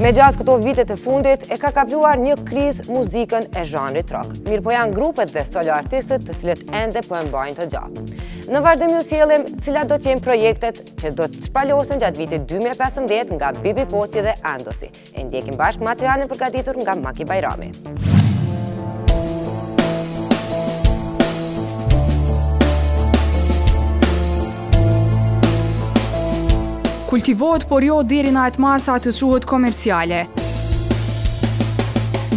Me gjatë këto vitet e fundit, e ka kapluar një krizë muzikën e zhanrit rock. Mirë po janë grupet dhe solo artistët të cilët ende po e mbajnë të gjatë. Në vazhdim ju sjellim cilat do të jenë projektet që do të shpalosen gjatë vitit 2015 nga Bibi Poçi dhe Andosi. E ndjekim bashkë materialin përgatitur nga Maki Bajrami. Kultivohet, por jo deri në atë masa të quhet komerciale.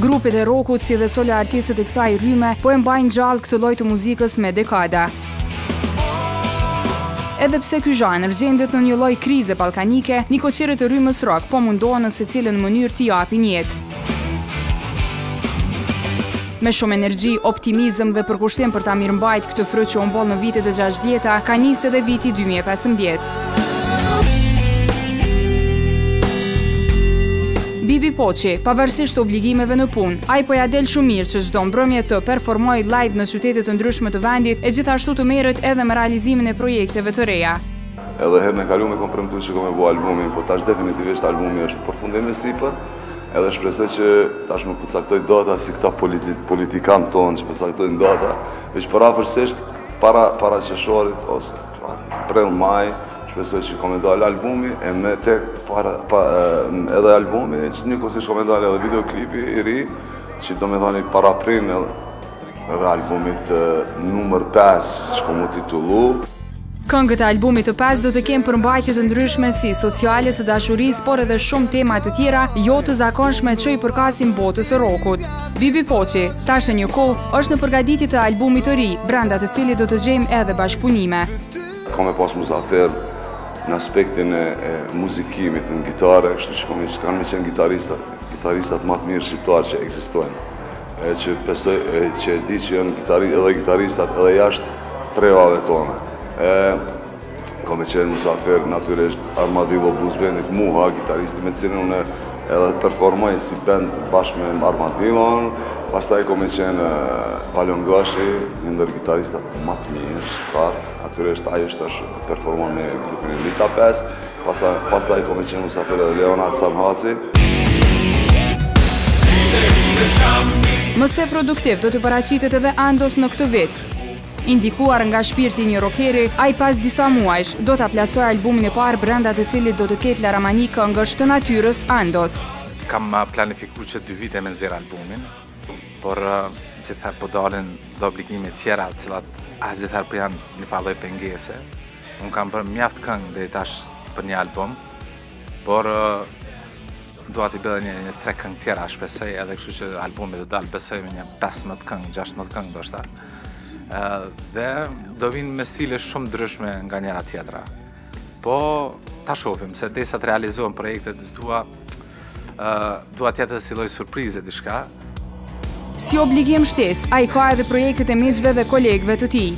Grupet e rockut si dhe solo artistët e kësaj rryme po e mbajnë gjallë këtë lloj të muzikës me dekada. Edhe pse ky zhanër gjendet në një lloj krize ballkanike, nikoqerët e rrymës rock po mundohen në secilën mënyrë t'i japin jetë. Me shumë energji, optimizëm dhe përkushtim për ta mirëmbajtur këtë frë që u mboll në vitet e 60-ta, ka nisë edhe viti 2015. Bibi Poçi, pavarësisht obligimeve në punë, ai po ja del shumë mirë që çdo mbrëmje të performojë live në qytete të ndryshme të vendit e gjithashtu të merret edhe me realizimin e projekteve të reja. Edhe herën e kaluar kom premtuar që kam bëu albumin, po tash definitivisht albumi është përfundim i sipër. Edhe shpresoj që tash më përcaktoj data si këta politikanë tonë që përcaktojnë data, veç parafërsisht para qershorit ose prill maj. Shpresoj që komendale albumi e me tek edhe albumi që njëkohësisht komendale edhe videoklipi i ri që do me thani para prin edhe albumit numër 5 që komu titullu. Këngët e albumit të 5 do të kemë përmbajtje të ndryshme si sociale, të dashurisë, por edhe shumë tema të tjera jo të zakonshme që i përkasin botës së rockut. Bibi Poçi, tash e një kohë, është në përgatitje të albumit të ri, brenda të cilit do të gjejmë edhe bashkëpunime. Kam e pas muzafer në aspektin e muzikimit, në gitare, kështu që kanë me qenë gitaristat më të mirë shqiptarë që ekzistojnë. Që e di që janë edhe gitaristat edhe jashtë trevave tonë. Kam me qenë muzafer natyrisht Armadillo Blues Bandit, Muha, gitaristi me cilën unë edhe performoj si band bashkë me Armadillon. Pastaj kam me qenë Palon Gashi, një ndër gitaristat më të mirë shqiptarë. Natyrisht ajo është performon me grupin e Lita 5, pastaj kam me qenë muzafer edhe Leonard Sanhasi. Mëse produktiv do të paraqitet edhe Andos në këtë vit. Indikuar nga shpirti një rockeri, ai pas disa muajsh do ta plasojë albumin e parë brenda të cilit do të ketë Laramani këngësh të natyrës Andos. Kam planifikuar që 2 vite me nxjerr albumin, por gjithëherë po dalin dhe obligime tjera, cilat gjithëherë po janë një lloj pengese. Unë kam bërë mjaft këngë deri tash për një album, por dua t'i bëj një 3 këngë tjera, shpresoj, edhe kështu që albumi do dalë besoj me një 15 këngë, 16 këngë ndoshta. Dhe do vinë me stile shumë ndryshme nga njëra tjetra. Po ta shohim se derisa të realizohen projektet, dua t'jetë si lloj surprize diçka. Si obligim shtesë, ai ka edhe projektet e miqve dhe kolegëve të tij.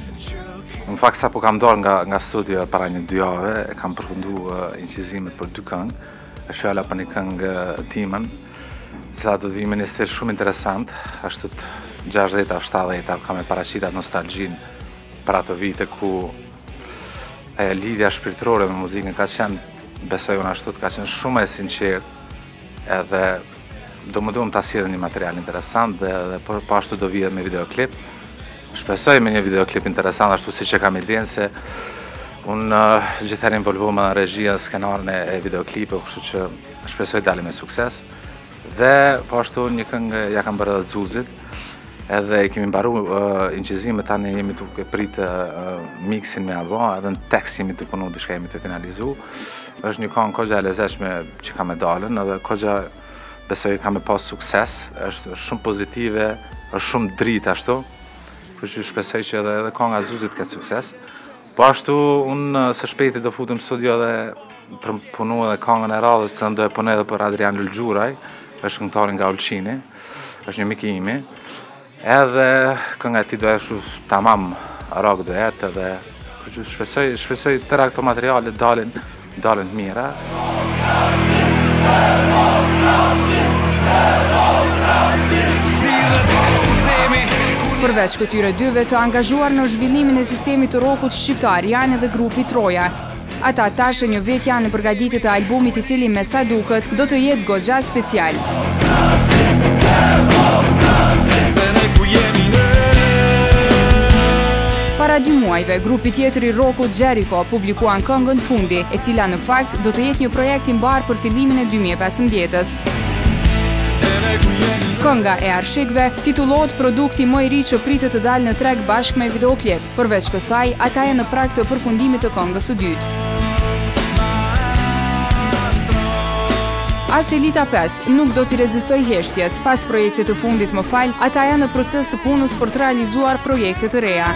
Në fakt sapo kam dalë nga studio para një 2 javë, e kam përfunduar incizimet për 2 këngë. Është fjala për një këngë timën, cila do të vijë me një stil shumë interesant, ashtu të 60-70 kam e paraqitur nostalgjinë për ato vite ku lidhja shpirtërore me muzikën ka qenë, besoj unë ashtu, ka qenë shumë e sinqertë edhe do më ta sjellë një material interesant dhe po ashtu do vihet me videoklip. Shpresoj me një videoklip interesant ashtu siç e kam idenë se unë gjithëherë involvohem në regjia, skenarin e videoklipit, kështu që shpresoj dalë me sukses. Dhe po ashtu një këngë ja kam bërë edhe Xuzit, edhe kemi mbaruar incizimet, tani jemi duke pritë miksin me avo, edhe në tekst jemi të punu diçka jemi të finalizu. Është një këngë kogja e lezetshme që ka me dalën, edhe kogja besoj ka me pas sukses, është shumë pozitive, është shumë dritë ashtu, kështu që shpresoj që edhe kënga e Xuzit ka sukses. Po ashtu unë së shpejti do futem në studio dhe për punu edhe këngën e radhës, që do e punoj edhe për Adrian Lulgjuraj, është këngëtari nga Ulqini, është një mik i imi. Edhe kënga e tij do ashtu tamam rock do jetë edhe shpresoj tëra këto materiale dalin të mira. Përveç këtyre dyve të angazhuar në zhvillimin e sistemit të rockut shqiptar janë edhe grupi Troja. Ata tashë një vit janë në përgatitje të albumit i cili me sa duket do të jetë goxha special. Para 2 muajve, grupi tjetër i rockut Jericho publikuan këngën Fundi, e cila në fakt do të jetë një projekt i mbar për fillimin e 2015-s. Kënga e Arshikve titullohet produkti më i ri që pritet të dalë në treg bashkë me videoklip. Përveç kësaj, ata janë në prag të përfundimit të këngës së dytë. As Elita 5 nuk do t'i rezistoj heshtjes. Pas projektit të fundit më fal, ata janë në proces të punës për të realizuar projekte të reja.